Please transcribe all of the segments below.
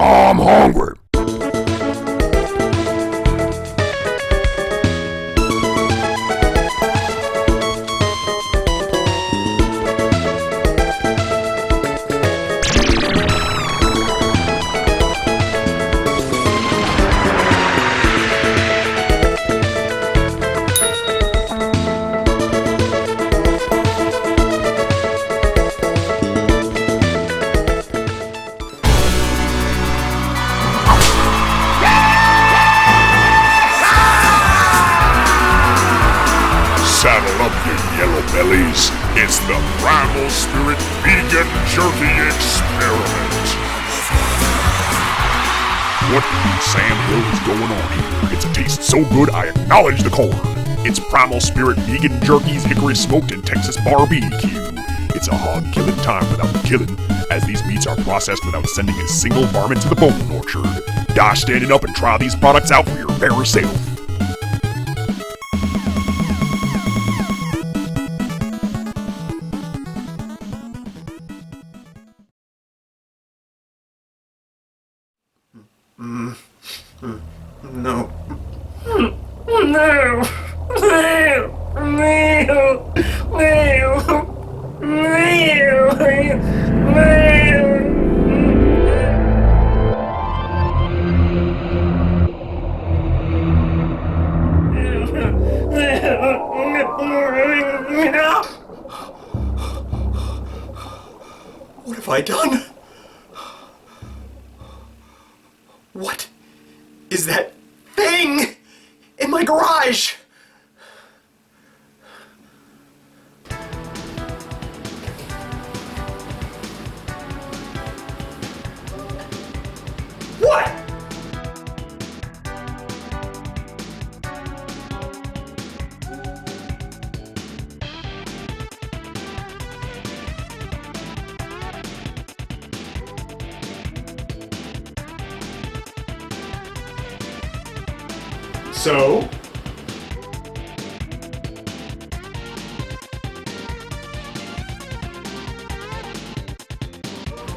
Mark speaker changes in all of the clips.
Speaker 1: I'm hungry.
Speaker 2: Saddle up, you yellow bellies. It's the Primal Spirit Vegan Jerky Experiment. What in Sam Hill is going on here? It's a taste so good I acknowledge the corn. It's Primal Spirit Vegan Jerky's Hickory Smoked and Texas Barbecue. It's a hog-killing time without the killing, as these meats are processed without sending a single varmint to the bone orchard. Die standing up and try these products out for your very self.
Speaker 3: No. What have I done? What is that thing in my garage? What? So?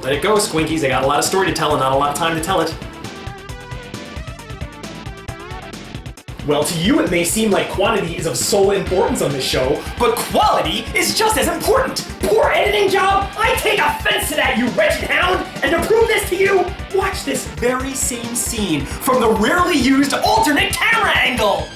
Speaker 4: Let it go, Squinkies. I got a lot of story to tell and not a lot of time to tell it. Well, to you it may seem like quantity is of sole importance on this show, but quality is just as important! Poor editing job! I take offense to that, you wretched hound! And to prove this to you, watch this very same scene from the rarely used alternate camera angle!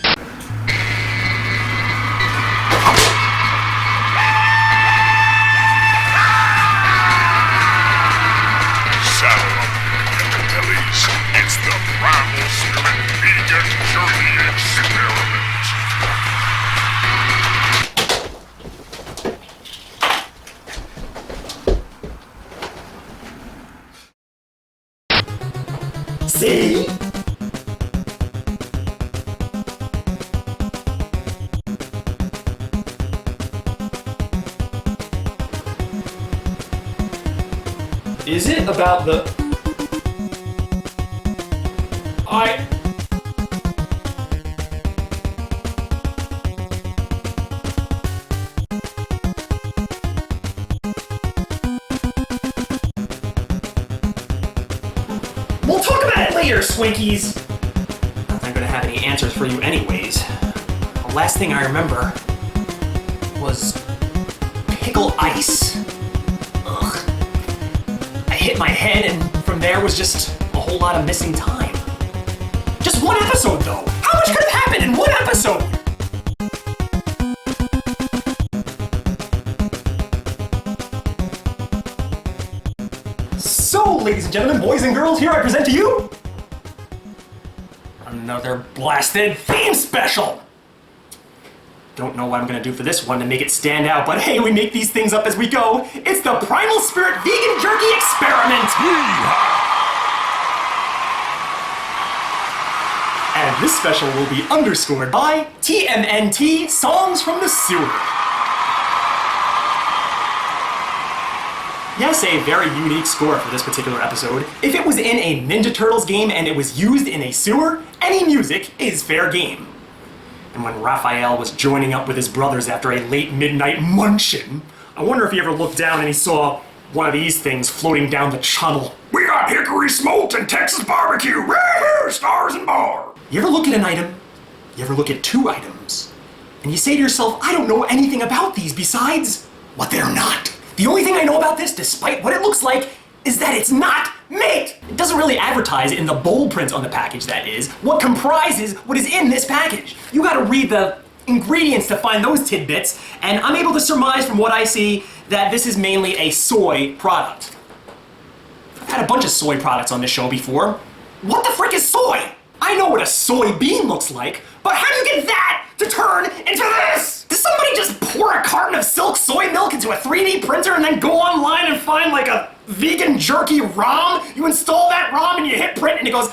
Speaker 2: Saddle up, yellow bellies. It's the Primal Spirit Vegan Jerky Experiment.
Speaker 4: See? Is it about the... We'll talk about it later, Swinkies! Not that I'm gonna have any answers for you anyways. The last thing I remember was pickle ice. Ugh. I hit my head and from there was just a whole lot of missing time. Just one episode though! How much could have happened in one episode? So, ladies and gentlemen, boys and girls, here I present to you another blasted theme special! Don't know what I'm gonna do for this one to make it stand out, but hey, we make these things up as we go. It's the Primal Spirit Vegan Jerky Experiment! And this special will be underscored by TMNT Songs from the Sewer. Yes, a very unique score for this particular episode. If it was in a Ninja Turtles game and it was used in a sewer, any music is fair game. And when Raphael was joining up with his brothers after a late midnight munchin, I wonder if he ever looked down and he saw one of these things floating down the channel.
Speaker 2: We got hickory smoked and Texas barbecue right here, Stars and Bar.
Speaker 4: You ever look at an item, you ever look at two items, and you say to yourself, I don't know anything about these besides what they're not. The only thing I know about this, despite what it looks like, is that it's not meat! It doesn't really advertise in the bold print on the package, that is, what comprises what is in this package. You gotta read the ingredients to find those tidbits, and I'm able to surmise from what I see that this is mainly a soy product. I've had a bunch of soy products on this show before. What the frick is soy? I know what a soybean looks like, but how do you get that to turn into this? Does somebody just pour a carton of silk soy milk into a 3D printer and then go online and find like a vegan jerky ROM? You install that ROM and you hit print and it goes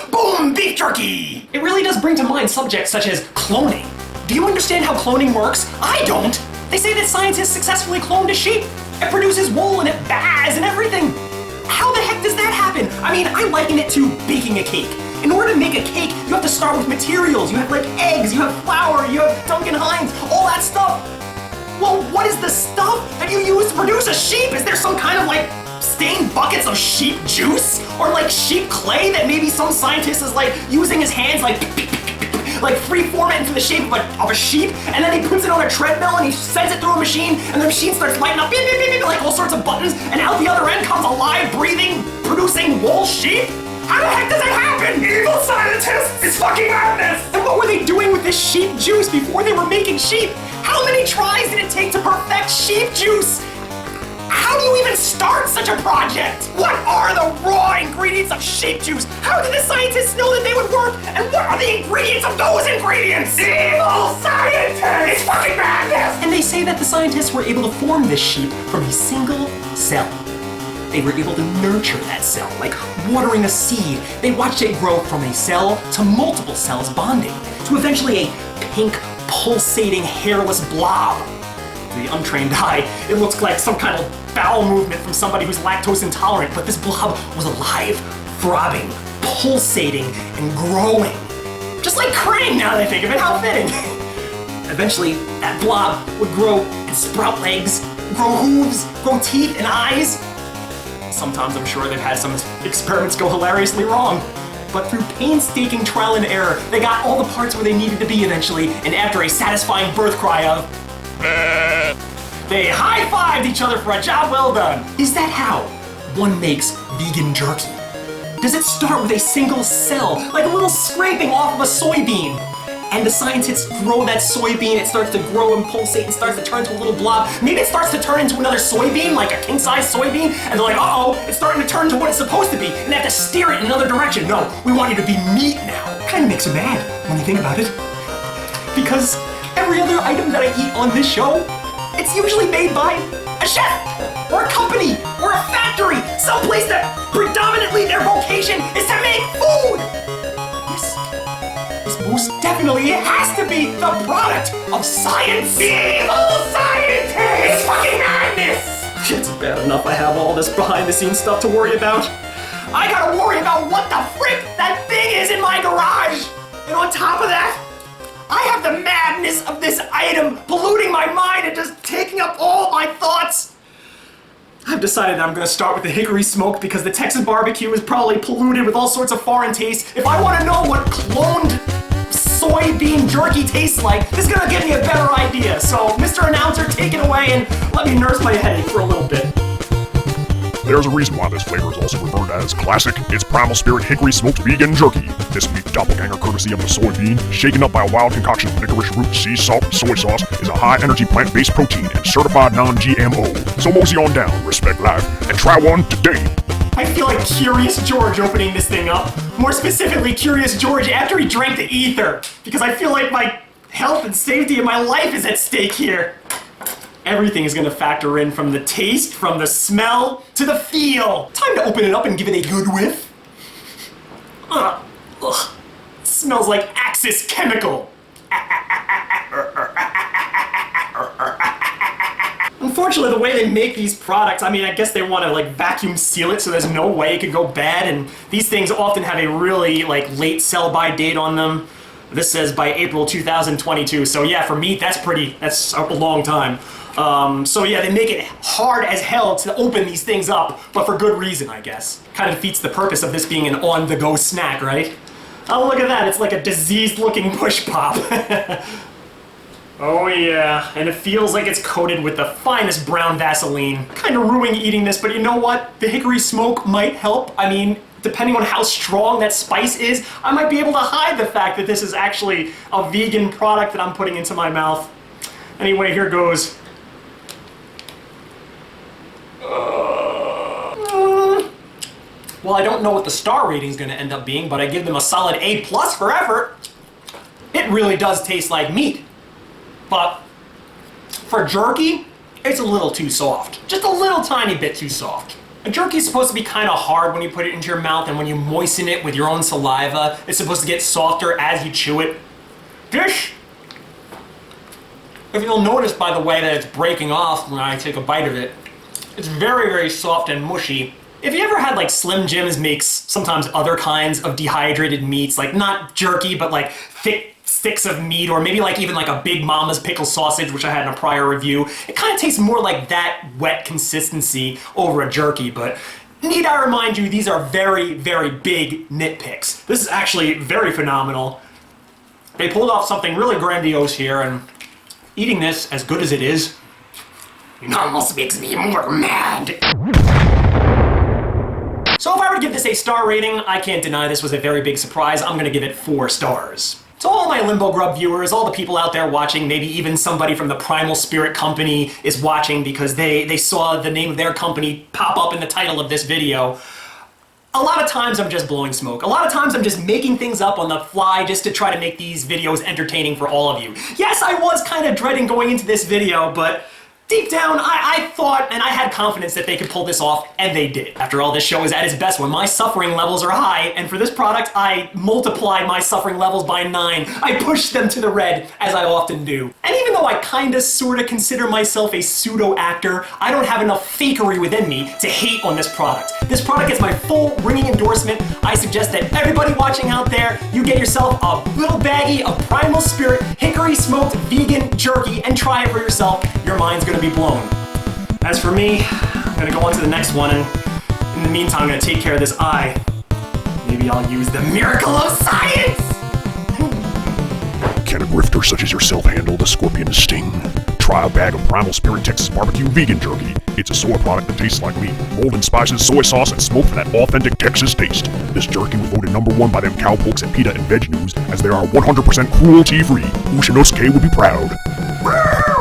Speaker 4: boom, beef jerky! It really does bring to mind subjects such as cloning. Do you understand how cloning works? I don't! They say that scientists successfully cloned a sheep. It produces wool and it baas and everything. How the heck does that happen? I mean, I liken it to baking a cake. In order to make a cake, you have to start with materials. You have like eggs, you have flour, you have Duncan Hines, all that stuff. Well, what is the stuff that you use to produce a sheep? Is there some kind of like stained buckets of sheep juice? Or like sheep clay that maybe some scientist is like using his hands like free-form it into the shape of a sheep, and then he puts it on a treadmill and he sends it through a machine, and the machine starts lighting up, beep, beep, beep, beep, like all sorts of buttons, and out the other end comes a live, breathing, producing wool sheep? How the heck does that happen? Evil scientists! It's fucking madness! And what were they doing with this sheep juice before they were making sheep? How many tries did it take to perfect sheep juice? How do you even start such a project? What are the raw ingredients of sheep juice? How did the scientists know that they would work? And what are the ingredients of those ingredients? Evil scientists! It's fucking madness! And they say that the scientists were able to form this sheep from a single cell. They were able to nurture that cell, like watering a seed. They watched it grow from a cell to multiple cells bonding, to eventually a pink, pulsating, hairless blob. To the untrained eye, it looks like some kind of bowel movement from somebody who's lactose intolerant, but this blob was alive, throbbing, pulsating, and growing. Just like Krang, now that I think of it, how fitting. Eventually, that blob would grow and sprout legs, grow hooves, grow teeth and eyes. Sometimes I'm sure they've had some experiments go hilariously wrong. But through painstaking trial and error, they got all the parts where they needed to be eventually, and after a satisfying birth cry of they high-fived each other for a job well done. Is that how one makes vegan jerky? Does it start with a single cell, like a little scraping off of a soybean? And the scientists grow that soybean, it starts to grow and pulsate and starts to turn into a little blob. Maybe it starts to turn into another soybean, like a king-size soybean, and they're like, uh-oh, it's starting to turn to what it's supposed to be, and they have to steer it in another direction. No, we want you to be meat now. Kinda makes you mad when you think about it. Because every other item that I eat on this show, it's usually made by a chef, or a company, or a factory, someplace that predominantly their vocation is to make food. This most definitely has to be the product of science. Evil scientists! It's fucking madness! It's bad enough I have all this behind-the-scenes stuff to worry about. I gotta worry about what the frick that thing is in my garage! And on top of that, I have the madness of this item polluting my mind and just taking up all my thoughts. I've decided that I'm gonna start with the hickory smoke because the Texas barbecue is probably polluted with all sorts of foreign tastes. If I want to know what cloned soybean jerky tastes like, this is gonna give me a better idea. So, Mr. Announcer, take it away and let me nurse my headache for a little bit.
Speaker 2: There's a reason why this flavor is also referred as classic. It's Primal Spirit Hickory Smoked Vegan Jerky. This meat doppelganger, courtesy of the soybean, shaken up by a wild concoction of licorice root, sea salt, and soy sauce, is a high-energy plant-based protein and certified non-GMO. So mosey on down, respect life, and try one today.
Speaker 4: I feel like Curious George opening this thing up. More specifically, Curious George after he drank the ether. Because I feel like my health and safety of my life is at stake here. Everything is gonna factor in, from the taste, from the smell, to the feel. Time to open it up and give it a good whiff. Ugh. It smells like Axis Chemical. Unfortunately, the way they make these products, I mean, I guess they want to like vacuum seal it so there's no way it could go bad, and these things often have a really like late sell-by date on them. This says by April 2022. So yeah, for meat, that's a long time. So yeah, they make it hard as hell to open these things up, but for good reason, I guess. Kind of defeats the purpose of this being an on-the-go snack, right? Oh, look at that. It's like a diseased-looking push pop. Oh yeah, and it feels like it's coated with the finest brown Vaseline. Kind of ruining eating this, but you know what? The hickory smoke might help. I mean, depending on how strong that spice is, I might be able to hide the fact that this is actually a vegan product that I'm putting into my mouth. Anyway, here goes. Well, I don't know what the star rating is going to end up being, but I give them a solid A+ for effort. It really does taste like meat. But for jerky, it's a little too soft. Just a little tiny bit too soft. A jerky is supposed to be kind of hard when you put it into your mouth, and when you moisten it with your own saliva, it's supposed to get softer as you chew it. This, if you'll notice by the way that it's breaking off when I take a bite of it, it's very, very soft and mushy. If you ever had like Slim Jim's makes sometimes other kinds of dehydrated meats, like not jerky, but like thick sticks of meat, or maybe like even like a Big Mama's pickle sausage, which I had in a prior review, it kind of tastes more like that wet consistency over a jerky. But need I remind you, these are very, very big nitpicks. This is actually very phenomenal. They pulled off something really grandiose here, and eating this, as good as it is, it almost makes me more mad. So if I were to give this a star rating, I can't deny this was a very big surprise. I'm gonna give it 4 stars. So all my Limbo Grub viewers, all the people out there watching, maybe even somebody from the Primal Spirit company is watching because they saw the name of their company pop up in the title of this video. A lot of times I'm just blowing smoke. A lot of times I'm just making things up on the fly just to try to make these videos entertaining for all of you. Yes, I was kind of dreading going into this video, but deep down, I thought and I had confidence that they could pull this off, and they did. After all, this show is at its best when my suffering levels are high, and for this product, I multiply my suffering levels by 9. I push them to the red, as I often do. And even though I kinda sorta consider myself a pseudo-actor, I don't have enough fakery within me to hate on this product. This product gets my full ringing endorsement. I suggest that everybody watching out there, you get yourself a little baggie of Primal Spirit hickory smoked vegan jerky and try it for yourself. Your mind's gonna be blown. As for me, I'm gonna go on to the next one, and in the meantime, I'm gonna take care of this eye. Maybe I'll use the miracle of science!
Speaker 2: Can a grifter such as yourself handle the scorpion sting? Try a bag of Primal Spirit Texas Barbecue Vegan Jerky. It's a soy product that tastes like meat, rolled in spices, soy sauce, and smoked for that authentic Texas taste. This jerky was voted #1 by them cowpokes at PETA and Veg News, as they are 100% cruelty-free. Ushinosuke would be proud.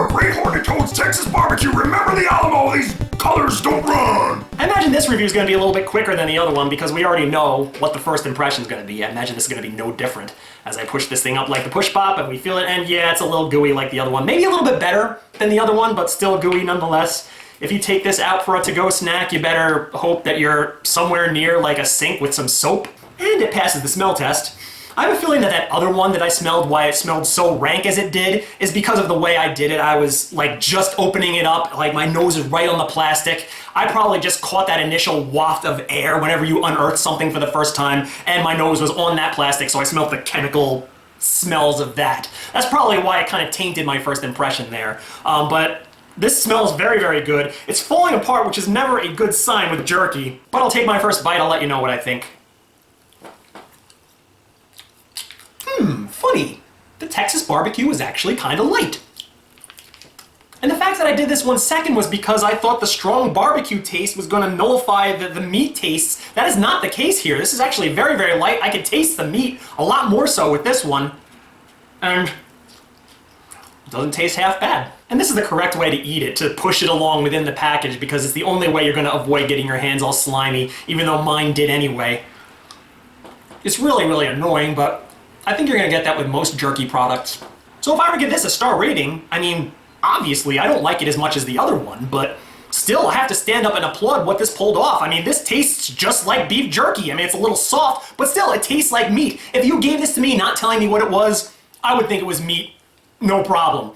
Speaker 2: Great Hornet Toad's Texas Barbecue, remember the Alamo, these colors don't run!
Speaker 4: I imagine this review is going to be a little bit quicker than the other one because we already know what the first impression is going to be. I imagine this is going to be no different as I push this thing up like the push pop and we feel it, and yeah, it's a little gooey like the other one. Maybe a little bit better than the other one, but still gooey nonetheless. If you take this out for a to-go snack, you better hope that you're somewhere near like a sink with some soap. And it passes the smell test. I have a feeling that that other one that I smelled, why it smelled so rank as it did, is because of the way I did it. I was like just opening it up, like my nose is right on the plastic. I probably just caught that initial waft of air whenever you unearth something for the first time, and my nose was on that plastic, so I smelled the chemical smells of that. That's probably why it kind of tainted my first impression there. But this smells very, very good. It's falling apart, which is never a good sign with jerky. But I'll take my first bite, I'll let you know what I think. Funny. The Texas barbecue is actually kind of light. And the fact that I did this 1 second was because I thought the strong barbecue taste was going to nullify the meat tastes. That is not the case here. This is actually very, very light. I can taste the meat a lot more so with this one. And it doesn't taste half bad. And this is the correct way to eat it, to push it along within the package, because it's the only way you're going to avoid getting your hands all slimy, even though mine did anyway. It's really, really annoying, but I think you're going to get that with most jerky products. So if I were to give this a star rating, I mean, obviously I don't like it as much as the other one, but still I have to stand up and applaud what this pulled off. I mean, this tastes just like beef jerky. I mean, it's a little soft, but still it tastes like meat. If you gave this to me not telling me what it was, I would think it was meat, no problem.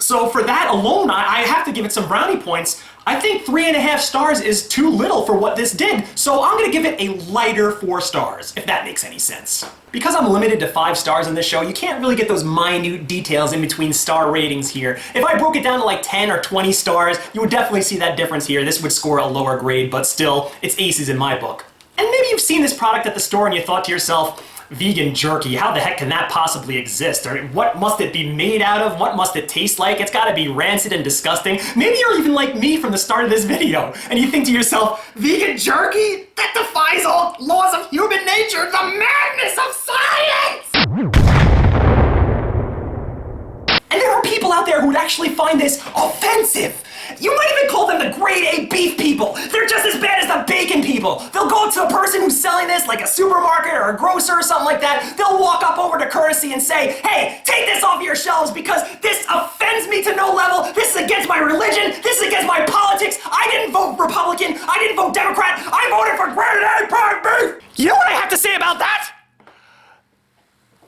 Speaker 4: So for that alone, I have to give it some brownie points. I think 3.5 stars is too little for what this did, so I'm gonna give it a lighter 4 stars, if that makes any sense. Because I'm limited to 5 stars in this show, you can't really get those minute details in between star ratings here. If I broke it down to like 10 or 20 stars, you would definitely see that difference here. This would score a lower grade, but still, it's aces in my book. And maybe you've seen this product at the store and you thought to yourself, vegan jerky, how the heck can that possibly exist? Or what must it be made out of? What must it taste like? It's gotta be rancid and disgusting. Maybe you're even like me from the start of this video, and you think to yourself, vegan jerky? That defies all laws of human nature, the madness of science! And there are people out there who would actually find this offensive. You might even call them the grade A beef people. They're just as bad as the bacon people. They'll go up to a person who's selling this, like a supermarket or a grocer or something like that. They'll walk up over to courtesy and say, hey, take this off your shelves because this offends me to no level. This is against my religion. This is against my politics. I didn't vote Republican. I didn't vote Democrat. I voted for grade A prime beef. You know what I have to say about that?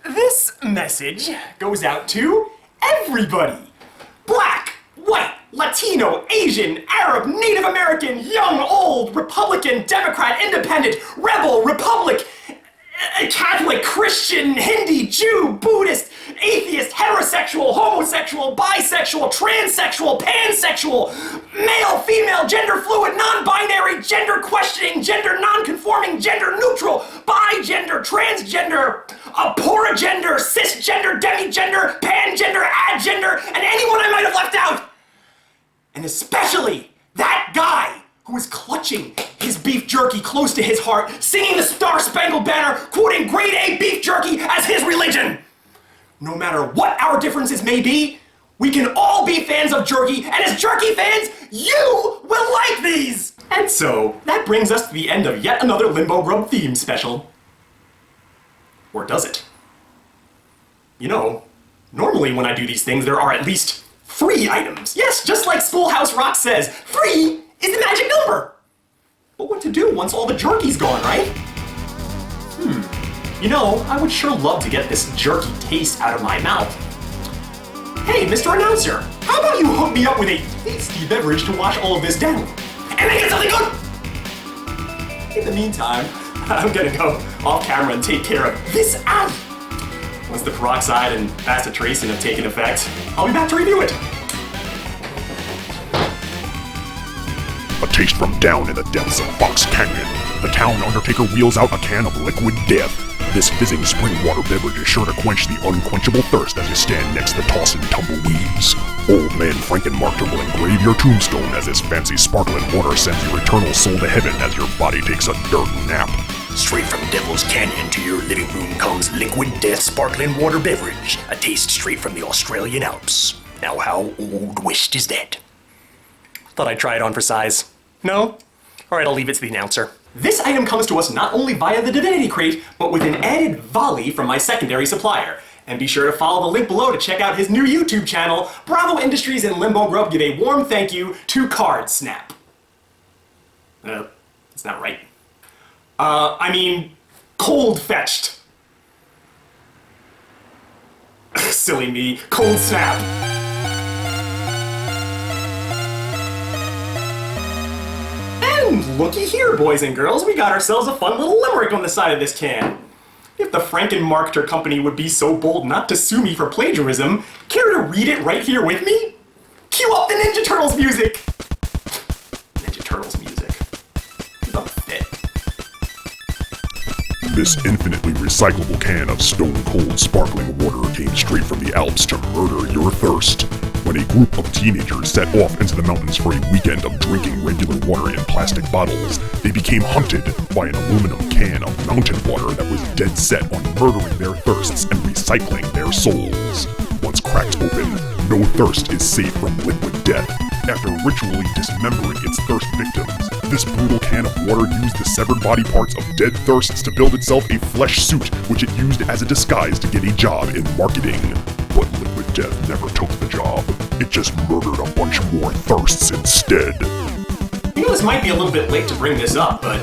Speaker 4: This message goes out to everybody. Black, white, Latino, Asian, Arab, Native American, young, old, Republican, Democrat, Independent, Rebel, Republic, Catholic, Christian, Hindi, Jew, Buddhist, atheist, heterosexual, homosexual, bisexual, transsexual, pansexual, male, female, gender fluid, non-binary, gender questioning, gender non-conforming, gender neutral, bigender, transgender, aporagender, cisgender, demigender, pangender, agender, and anyone I might have left out. And especially that guy who is clutching his beef jerky close to his heart, singing the Star-Spangled Banner, quoting grade A beef jerky as his religion. No matter what our differences may be, we can all be fans of jerky, and as jerky fans, you will like these! And so, that brings us to the end of yet another Limbo Grub theme special. Or does it? You know, normally when I do these things, there are at least 3 items. Yes, just like Schoolhouse Rock says, 3 is the magic number. But what to do once all the jerky's gone, right? You know, I would sure love to get this jerky taste out of my mouth. Hey, Mr. Announcer, how about you hook me up with a tasty beverage to wash all of this down? And make it something good! In the meantime, I'm gonna go off camera and take care of this ad. Once the peroxide and bacitracin have taken effect, I'll be back to review it.
Speaker 2: A taste from down in the depths of Fox Canyon. The town undertaker wheels out a can of liquid death. This fizzing spring water beverage is sure to quench the unquenchable thirst as you stand next to the tossing tumbleweeds. Old man Frankenmarkter will engrave your tombstone as this fancy sparkling water sends your eternal soul to heaven as your body takes a dirt nap.
Speaker 1: Straight from Devil's Canyon to your living room comes Liquid Death Sparkling Water Beverage, a taste straight from the Australian Alps. Now how old west is that?
Speaker 4: Thought I'd try it on for size. No? Alright, I'll leave it to the announcer. This item comes to us not only via the Divinity Crate, but with an added volley from my secondary supplier. And be sure to follow the link below to check out his new YouTube channel. Bravo Industries and Limbo Grub give a warm thank you to Koldsnapp. It's not right. Cold fetched. Silly me. Koldsnapp. And looky here, boys and girls, we got ourselves a fun little limerick on the side of this can. If the Frankenmarkter Company would be so bold not to sue me for plagiarism, care to read it right here with me? Cue up the Ninja Turtles music! Ninja Turtles music. The fit.
Speaker 2: This infinitely recyclable can of stone-cold sparkling water came straight from the Alps to murder your thirst. When a group of teenagers set off into the mountains for a weekend of drinking regular water in plastic bottles, they became hunted by an aluminum can of mountain water that was dead set on murdering their thirsts and recycling their souls. Once cracked open, no thirst is safe from liquid death. After ritually dismembering its thirst victims, this brutal can of water used the severed body parts of dead thirsts to build itself a flesh suit, which it used as a disguise to get a job in marketing. But liquid death never took the job. It just murdered a bunch more thirsts instead.
Speaker 4: You know, this might be a little bit late to bring this up, but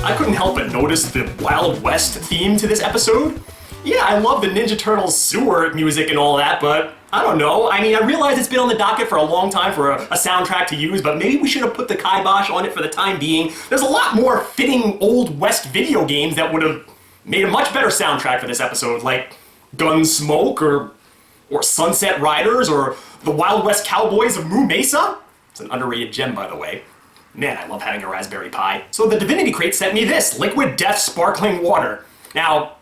Speaker 4: I couldn't help but notice the Wild West theme to this episode. Yeah, I love the Ninja Turtles sewer music and all that, but I don't know. I mean, I realize it's been on the docket for a long time for a soundtrack to use, but maybe we should have put the kibosh on it for the time being. There's a lot more fitting Old West video games that would have made a much better soundtrack for this episode, like Gunsmoke or Sunset Riders or the Wild West Cowboys of Moo Mesa. It's an underrated gem, by the way. Man, I love having a Raspberry Pi. So the Divinity Crate sent me this, Liquid Death Sparkling Water. Now,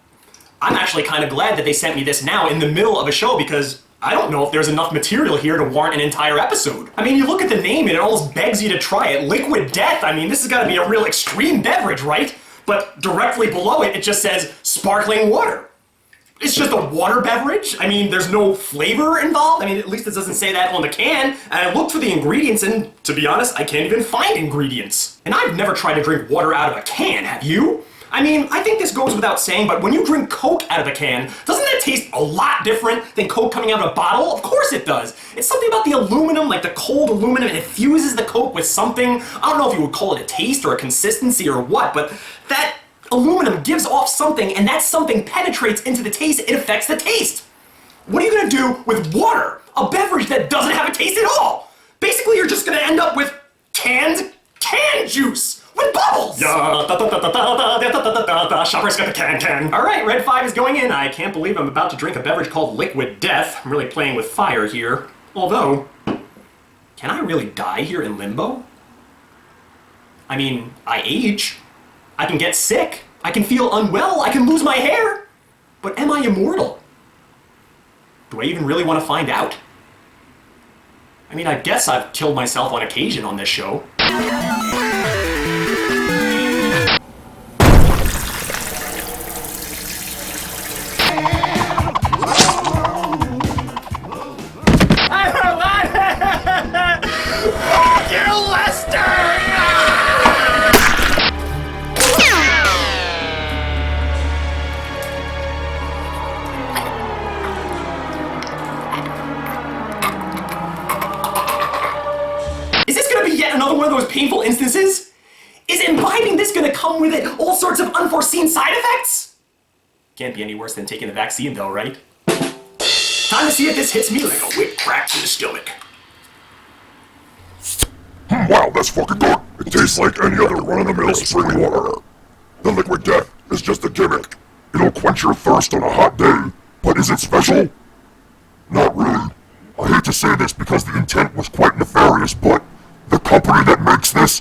Speaker 4: I'm actually kind of glad that they sent me this now in the middle of a show because I don't know if there's enough material here to warrant an entire episode. I mean, you look at the name and it almost begs you to try it. Liquid Death, I mean, this has got to be a real extreme beverage, right? But directly below it, it just says sparkling water. It's just a water beverage? I mean, there's no flavor involved? I mean, at least it doesn't say that on the can. And I looked for the ingredients and, to be honest, I can't even find ingredients. And I've never tried to drink water out of a can, have you? I mean, I think this goes without saying, but when you drink Coke out of a can, doesn't that taste a lot different than Coke coming out of a bottle? Of course it does. It's something about the aluminum, like the cold aluminum, it infuses the Coke with something. I don't know if you would call it a taste or a consistency or what, but that aluminum gives off something, and that something penetrates into the taste, it affects the taste. What are you gonna do with water? A beverage that doesn't have a taste at all? Basically, you're just gonna end up with canned juice. With bubbles!
Speaker 3: Shoppers got the can.
Speaker 4: Alright, Red 5 is going in. I can't believe I'm about to drink a beverage called Liquid Death. I'm really playing with fire here. Although, can I really die here in Limbo? I mean, I age. I can get sick. I can feel unwell. I can lose my hair. But am I immortal? Do I even really want to find out? I mean, I guess I've killed myself on occasion on this show. Another one of those painful instances? Is imbibing this gonna come with it all sorts of unforeseen side effects? Can't be any worse than taking the vaccine though, right? Time to see if this hits me like a whip crack to the stomach.
Speaker 2: Wow, that's fucking good. It tastes like any other run-of-the-mill spring water. The Liquid Death is just a gimmick. It'll quench your thirst on a hot day. But is it special? Not really. I hate to say this because the intent was quite nefarious, but the company that makes this,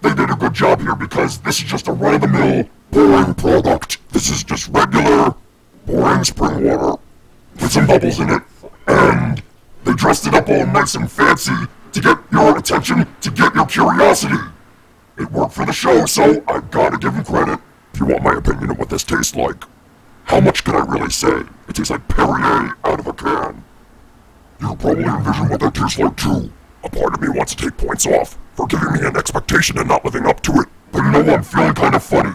Speaker 2: they did a good job here because this is just a run-of-the-mill, boring product. This is just regular, boring spring water with some bubbles in it, and they dressed it up all nice and fancy to get your attention, to get your curiosity. It worked for the show, so I gotta give them credit. If you want my opinion of what this tastes like, how much can I really say? It tastes like Perrier out of a can. You can probably envision what that tastes like too. A part of me wants to take points off for giving me an expectation and not living up to it. But you know, I'm feeling kind of funny.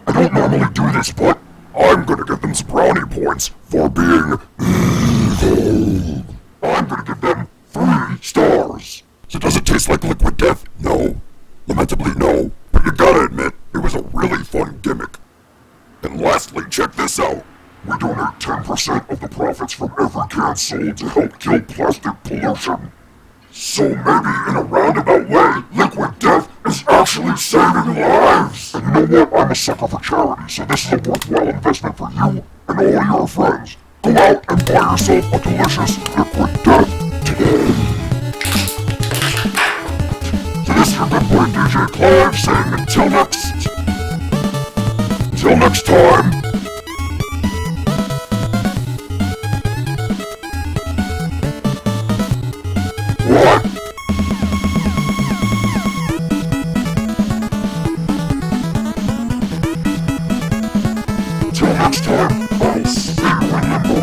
Speaker 2: I don't normally do this, but I'm gonna give them some brownie points for being evil. I'm gonna give them 3 stars. So does it taste like Liquid Death? No. Lamentably no. But you gotta admit, it was a really fun gimmick. And lastly, check this out. We donate 10% of the profits from every can sold to help kill plastic pollution. So maybe in a roundabout way, Liquid Death is actually saving lives! And you know what? I'm a sucker for charity, so this is a worthwhile investment for you and all your friends. Go out and buy yourself a delicious Liquid Death today! So this is your good boy DJ Clive saying until next time! What? Till next time, I'll see you in Limbo.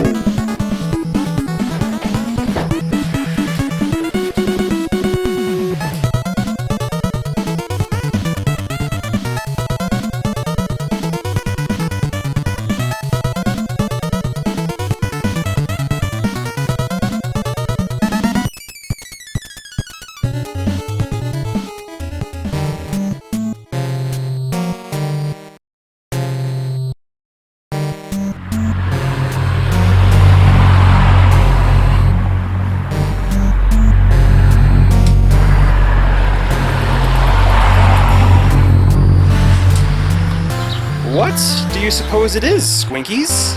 Speaker 5: suppose it is, Squinkies?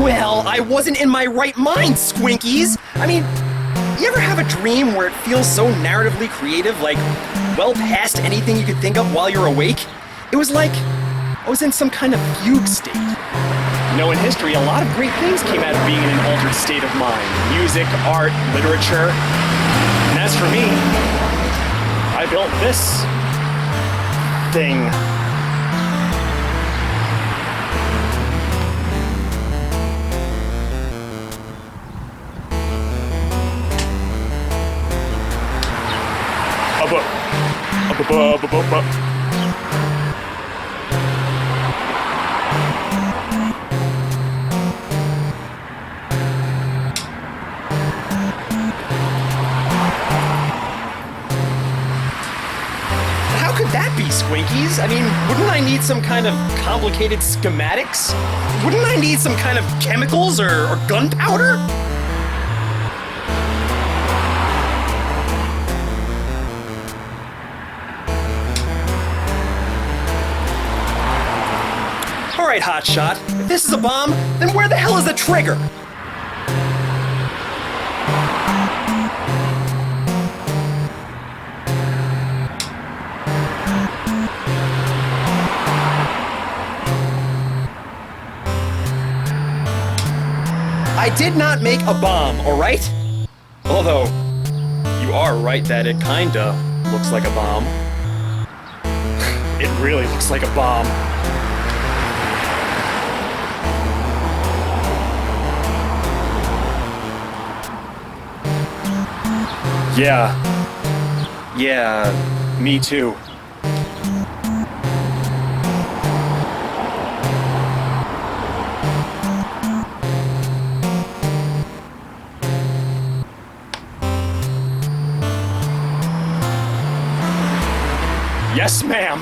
Speaker 6: Well, I wasn't in my right mind, Squinkies! I mean, you ever have a dream where it feels so narratively creative, like, well past anything you could think of while you're awake? It was like I was in some kind of fugue state.
Speaker 5: You know, in history, a lot of great things came out of being in an altered state of mind. Music, art, literature. And as for me, I built this thing.
Speaker 6: How could that be, Squinkies? I mean, wouldn't I need some kind of complicated schematics? Wouldn't I need some kind of chemicals or gunpowder? Alright, Hotshot. If this is a bomb, then where the hell is the trigger? I did not make a bomb, alright? Although, you are right that it kinda looks like a bomb. It really looks like a bomb. Yeah, me too.
Speaker 5: Yes, ma'am.